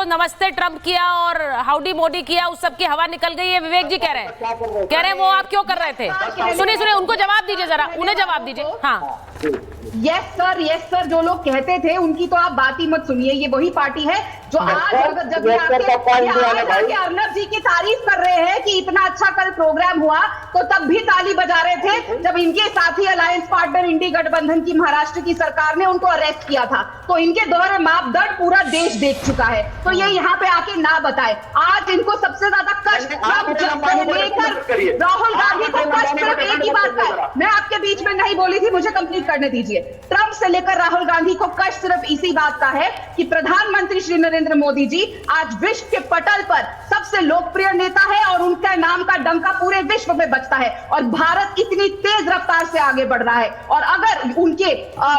जो नमस्ते ट्रम्प किया और हाउडी मोदी किया उस सब की हवा निकल गई है, विवेक जी कह रहे हैं वो आप क्यों कर रहे थे? सुनिए उनको जवाब दीजिए, जरा उन्हें जवाब दीजिए। हाँ यस सर, जो लोग कहते थे उनकी तो आप बात ही मत सुनिए। ये वही पार्टी है जो आज जब अर्नब जी की तारीफ कर रहे हैं कि इतना अच्छा कल प्रोग्राम हुआ, तो तब भी ताली बजा रहे थे जब इनके साथी अलायंस पार्टनर इंडी गठबंधन की महाराष्ट्र की सरकार ने उनको अरेस्ट किया था। तो इनके दोहरे मापदंड पूरा देश देख चुका है, तो ये यहाँ पे आके ना बताए। आज इनको सबसे ज्यादा कष्ट लेकर राहुल गांधी को कष्ट सिर्फ एक ही बात का है। मैं आपके बीच में नहीं बोली थी, मुझे कंप्लीट करने दीजिए। ट्रंप से लेकर राहुल गांधी को कष्ट सिर्फ इसी बात का है कि प्रधानमंत्री श्री नरेंद्र मोदी जी आज विश्व के पटल पर सबसे लोकप्रिय नेता है और उनका नाम का डंका पूरे विश्व में बजता है, और भारत इतनी तेज रफ्तार से आगे बढ़ रहा है। और अगर उनके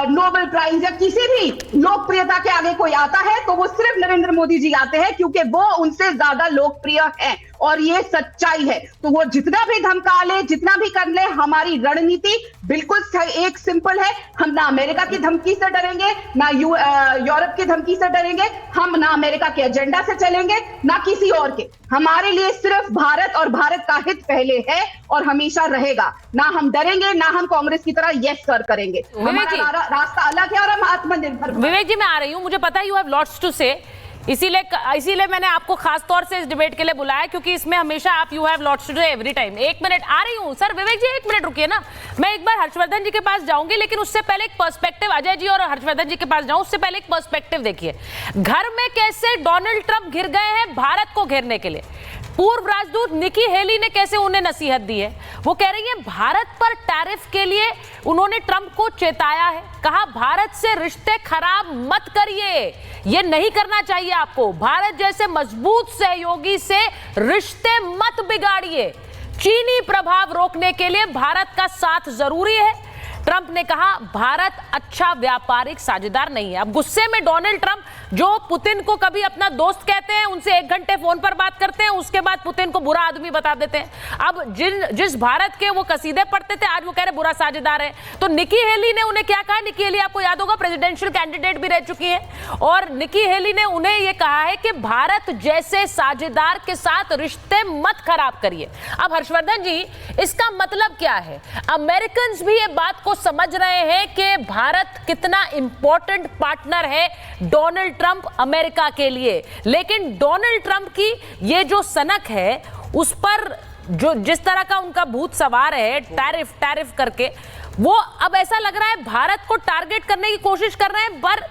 नोबेल प्राइज या किसी भी लोकप्रियता के आगे कोई आता है तो वो सिर्फ नरेंद्र मोदी जी आते हैं, क्योंकि वो उनसे ज्यादा लोकप्रिय हैं और ये सच्चाई है। तो वो जितना भी धमका ले, जितना भी कर ले, हमारी रणनीति बिल्कुल एक सिंपल है। हम ना अमेरिका की धमकी से डरेंगे, ना यूरोप की धमकी से डरेंगे, हम ना अमेरिका के एजेंडा से चलेंगे, ना किसी और के। हमारे लिए सिर्फ भारत और भारत का हित पहले है और हमेशा रहेगा। ना हम डरेंगे, ना हम कांग्रेस की तरह यस सर करेंगे। हमारा रास्ता अलग है और हम आत्मनिर्भर। विवेक जी मैं आ रही हूँ, मुझे पता है यू हैव लॉट्स टू से, इसीलिए मैंने आपको खास तौर से इस डिबेट के लिए बुलाया, क्योंकि इसमें हमेशा आप you have lots to do every time. एक मिनट आ रही हूँ सर। विवेक जी एक मिनट रुकिए ना, मैं एक बार हर्षवर्धन जी के पास जाऊंगी, लेकिन उससे पहले एक पर्सपेक्टिव, अजय जी और हर्षवर्धन जी के पास जाऊं उससे पहले एक पर्सपेक्टिव देखिए। घर में कैसे डोनाल्ड ट्रंप घिर गए हैं भारत को घेरने के लिए। पूर्व राजदूत निकी हेली ने कैसे उन्हें नसीहत दी है। वो कह रही है भारत पर टैरिफ के लिए उन्होंने ट्रंप को चेताया है, कहा भारत से रिश्ते खराब मत करिए, ये नहीं करना चाहिए आपको, भारत जैसे मजबूत सहयोगी से रिश्ते मत बिगाड़िए, चीनी प्रभाव रोकने के लिए भारत का साथ जरूरी है। ट्रंप ने कहा भारत अच्छा व्यापारिक साझेदार नहीं है। अब गुस्से में डोनाल्ड ट्रंप जो पुतिन को कभी अपना दोस्त कहते हैं, उनसे 1 घंटे फोन पर बात करते हैं, उसके बाद पुतिन को बुरा आदमी बता देते हैं। अब जिस भारत के वो कसीदे पढ़ते थे आज वो कह रहे बुरा साझेदार है। तो निकी हेली ने उन्हें क्या कहा? निकी हेली आपको याद होगा प्रेसिडेंशियल कैंडिडेट भी रह चुकी है, और निकी हेली ने उन्हें यह कहा है कि भारत जैसे साझेदार के साथ रिश्ते मत खराब करिए। अब हर्षवर्धन जी इसका मतलब क्या है? अमेरिकन भी ये बात को समझ रहे हैं कि भारत कितना इंपॉर्टेंट पार्टनर है डोनाल्ड ट्रंप अमेरिका के लिए, लेकिन डोनाल्ड ट्रंप की ये जो सनक है उस पर जो जिस तरह का उनका भूत सवार है टैरिफ करके, वो अब ऐसा लग रहा है भारत को टारगेट करने की कोशिश कर रहे हैं, पर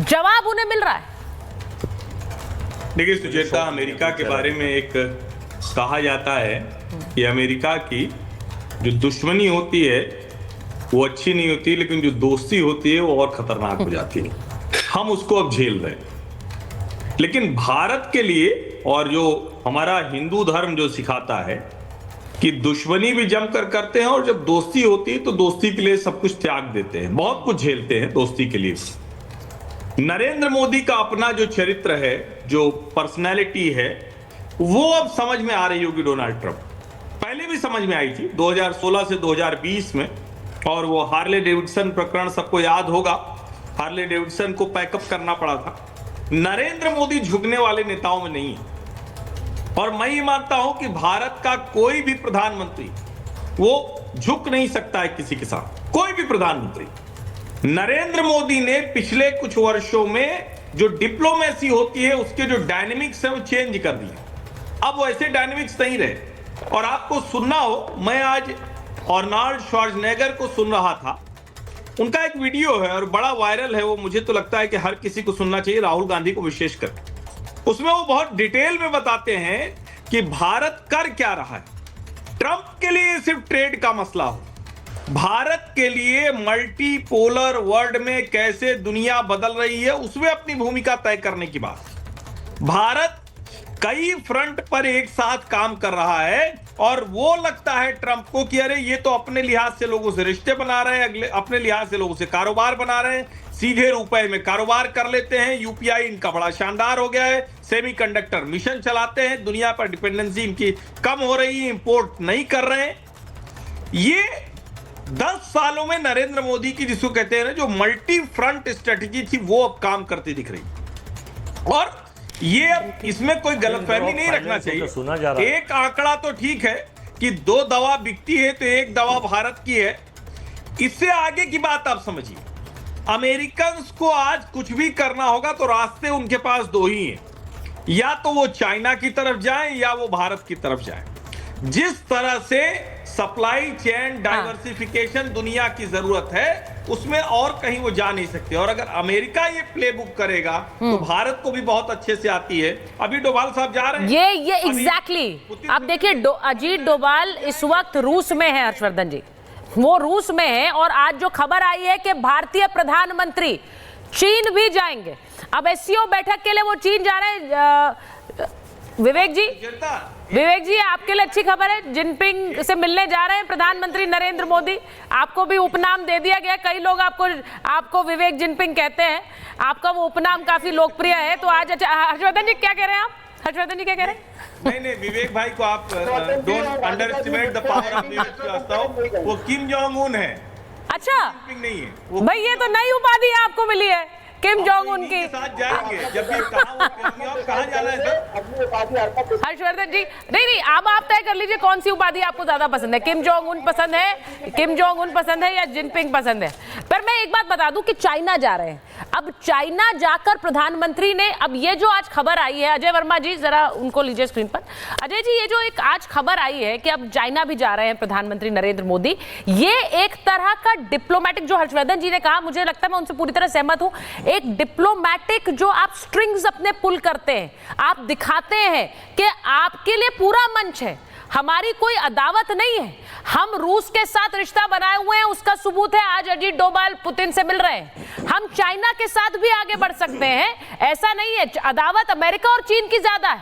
जवाब उन्हें मिल रहा है। देखिए सुचेता, अमेरिका के बारे में एक कहा जाता है कि अमेरिका की जो दुश्मनी होती है वो अच्छी नहीं होती, लेकिन जो दोस्ती होती है वो और खतरनाक हो जाती है। हम उसको अब झेल रहे हैं, लेकिन भारत के लिए, और जो हमारा हिंदू धर्म जो सिखाता है कि दुश्मनी भी जमकर करते हैं और जब दोस्ती होती है तो दोस्ती के लिए सब कुछ त्याग देते हैं, बहुत कुछ झेलते हैं दोस्ती के लिए। नरेंद्र मोदी का अपना जो चरित्र है, जो पर्सनैलिटी है, वो अब समझ में आ रही होगी डोनाल्ड ट्रंप। पहले भी समझ में आई थी 2016 से 2020 में, और वो हार्ले डेविडसन प्रकरण सबको याद होगा। हार्ले डेविडसन को पैकअप करना पड़ा था। नरेंद्र मोदी झुकने वाले नेताओं में नहीं है, और मैं ये मानता हूं कि भारत का कोई भी प्रधानमंत्री वो झुक नहीं सकता है किसी के साथ, कोई भी प्रधानमंत्री। नरेंद्र मोदी ने पिछले कुछ वर्षों में जो डिप्लोमेसी होती है उसके जो डायनेमिक्स है वो चेंज कर दिए। अब वैसे डायनेमिक्स नहीं रहे। और आपको सुनना हो, मैं आज आर्नल्ड श्वार्ज़नेगर को सुन रहा था, उनका एक वीडियो है और बड़ा वायरल है वो, मुझे तो लगता है कि हर किसी को सुनना चाहिए, राहुल गांधी को विशेषकर। उसमें वो बहुत डिटेल में बताते हैं कि भारत कर क्या रहा है। ट्रंप के लिए सिर्फ ट्रेड का मसला हो, भारत के लिए मल्टीपोलर वर्ल्ड में कैसे दुनिया बदल रही है उसमें अपनी भूमिका तय करने की बात। भारत कई फ्रंट पर एक साथ काम कर रहा है, और वो लगता है ट्रंप को कि अरे ये तो अपने लिहाज से लोगों से रिश्ते बना रहे हैं, अपने लिहाज से लोगों से कारोबार बना रहे हैं, सीधे रुपए में कारोबार कर लेते हैं, यूपीआई इनका बड़ा शानदार हो गया है, सेमीकंडक्टर मिशन चलाते हैं, दुनिया पर डिपेंडेंसी इनकी कम हो रही है, इंपोर्ट नहीं कर रहे हैं। ये 10 सालों में नरेंद्र मोदी की, जिसको कहते हैं ना, जो मल्टी फ्रंट स्ट्रेटेजी थी, वो अब काम करती दिख रही। और ये इसमें कोई गलतफहमी नहीं रखना चाहिए। सुना जा रहा है। एक आंकड़ा तो ठीक है कि 2 दवा बिकती है तो 1 दवा भारत की है। इससे आगे की बात आप समझिए, अमेरिकन को आज कुछ भी करना होगा तो रास्ते उनके पास 2 ही हैं, या तो वो चाइना की तरफ जाएं या वो भारत की तरफ जाएं। जिस तरह से सप्लाई चेन डाइवर्सिफिकेशन दुनिया की जरूरत है, उसमें और कहीं वो जा नहीं सकते। और अगर अमेरिका ये प्लेबुक करेगा तो भारत को भी बहुत अच्छे से आती है। अभी डोभाल साहब जा रहे हैं, ये एग्जैक्टली आप देखिए, अजीत डोभाल इस वक्त रूस में है। हर्षवर्धन जी वो रूस में है, और आज जो खबर आई है कि भारतीय प्रधानमंत्री चीन भी जाएंगे। अब एससीओ बैठक के लिए वो चीन जा रहे हैं। विवेक जी आपके लिए अच्छी खबर है, जिनपिंग से मिलने जा रहे हैं प्रधानमंत्री नरेंद्र मोदी। आपको भी उपनाम दे दिया गया, कई लोग आपको विवेक जिनपिंग कहते हैं, आपका वो उपनाम काफी लोकप्रिय है। तो आज हर्षवर्धन जी क्या कह रहे हैं आप? हर्षवर्धन जी क्या कह रहे हैं? नहीं विवेक भाई को आप don't underestimate the power of Vivek Srivastava. वो किम जोंग उन है, अच्छा नहीं है वो। भाई ये तो नई उपाधि आपको मिली है, किम जोंग उन की। साथ जाएंगे जब भी कहाँ जाना है सर? हर्षवर्धन जी नहीं, अब आप तय कर लीजिए कौन सी उपाधि आपको ज्यादा पसंद है, किम जोंग उन पसंद है या जिनपिंग पसंद है। पर मैं एक बात बता दूं कि चाइना जा रहे हैं। अब चाइना जाकर प्रधानमंत्री ने, अब ये जो आज खबर आई है, अजय वर्मा जी जरा उनको लीजिए स्क्रीन पर। अजय जी ये जो एक आज खबर आई है कि अब चाइना भी जा रहे हैं प्रधानमंत्री नरेंद्र मोदी, ये एक तरह का डिप्लोमेटिक, जो हर्षवर्धन जी ने कहा, मुझे लगता है मैं उनसे पूरी तरह सहमत हूं, एक डिप्लोमेटिक जो आप स्ट्रिंग्स अपने पुल करते हैं, आप दिखाते हैं कि आपके लिए पूरा मंच है, हमारी कोई अदावत नहीं है, हम रूस के साथ रिश्ता बनाए हुए हैं। उसका सबूत है आज अजीत डोभाल पुतिन से मिल रहे हैं। हम चाइना के साथ भी आगे बढ़ सकते हैं, ऐसा नहीं है। अदावत अमेरिका और चीन की ज्यादा है।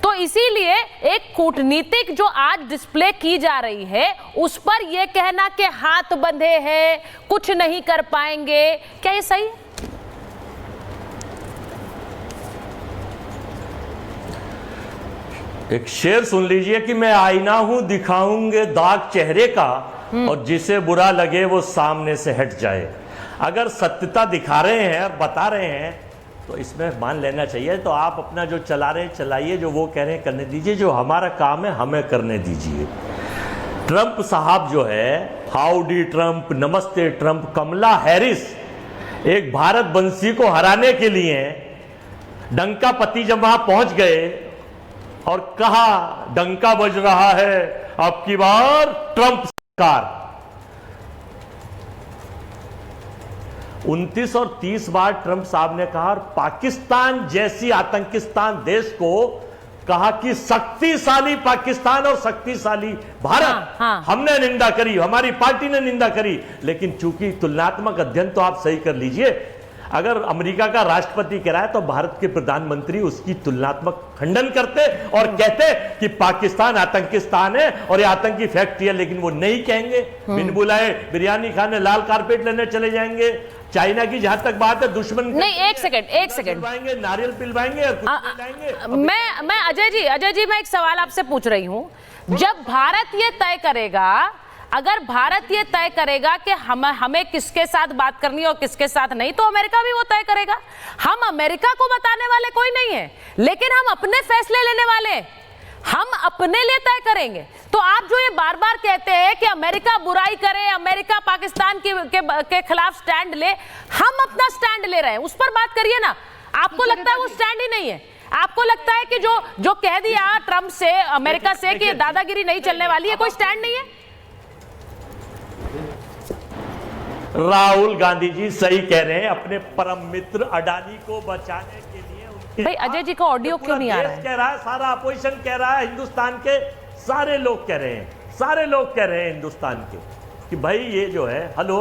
तो इसीलिए एक कूटनीतिक जो आज डिस्प्ले की जा रही है, उस पर यह कहना कि हाथ बंधे हैं, कुछ नहीं कर पाएंगे, क्या ये सही है? एक शेर सुन लीजिए कि मैं आईना हूं दिखाऊंगे दाग चेहरे का, और जिसे बुरा लगे वो सामने से हट जाए। अगर सत्यता दिखा रहे हैं और बता रहे हैं तो इसमें मान लेना चाहिए। तो आप अपना जो चला रहे हैं चलाइए, जो वो कह रहे हैं करने दीजिए, जो हमारा काम है हमें करने दीजिए। ट्रंप साहब जो है, हाउडी ट्रंप, नमस्ते ट्रंप, कमला हैरिस एक भारत वंशी को हराने के लिए डंका पति जब वहां पहुंच गए और कहा डंका बज रहा है अब की बार ट्रंप सरकार। 29 और 30 बार ट्रंप साहब ने कहा, और पाकिस्तान जैसी आतंकिस्तान देश को कहा कि शक्तिशाली पाकिस्तान और शक्तिशाली भारत। हमने निंदा करी, हमारी पार्टी ने निंदा करी, लेकिन चूंकि तुलनात्मक अध्ययन तो आप सही कर लीजिए, अगर अमेरिका का राष्ट्रपति कह रहा है तो भारत के प्रधानमंत्री उसकी तुलनात्मक खंडन करते और कहते कि पाकिस्तान आतंकिस्तान है और ये आतंकी फैक्ट्री है, लेकिन वो नहीं कहेंगे। बिन बुलाए बिरयानी खाने, लाल कारपेट लेने चले जाएंगे। चाइना की जहां तक बात है, दुश्मन नहीं, एक सेकंड नारियल पिलवाएंगे और मैं अजय जी मैं एक सवाल आपसे पूछ रही हूं। जब भारत ये तय करेगा, अगर भारत ये तय करेगा कि हमें किसके साथ बात करनी है और किसके साथ नहीं, तो अमेरिका भी वो तय करेगा। हम अमेरिका को बताने वाले कोई नहीं है, लेकिन हम अपने फैसले लेने वाले हैं, हम अपने लिए तय करेंगे। तो आप जो ये बार बार कहते हैं कि अमेरिका बुराई करे, अमेरिका पाकिस्तान के खिलाफ स्टैंड ले, हम अपना स्टैंड ले रहे हैं, उस पर बात करिए ना। आपको लगता है वो स्टैंड ही नहीं है? आपको लगता है कि जो कह दिया ट्रंप से, अमेरिका से कि दादागिरी नहीं चलने वाली है, कोई स्टैंड नहीं है? राहुल गांधी जी सही कह रहे हैं, अपने परम मित्र अडानी को बचाने के लिए। भाई अजय जी का ऑडियो क्यों नहीं आ रहा है? कह रहा है, सारा अपोजिशन कह रहा है, हिंदुस्तान के सारे लोग कह रहे हैं, सारे लोग कह रहे हैं हिंदुस्तान के कि भाई ये जो है, हेलो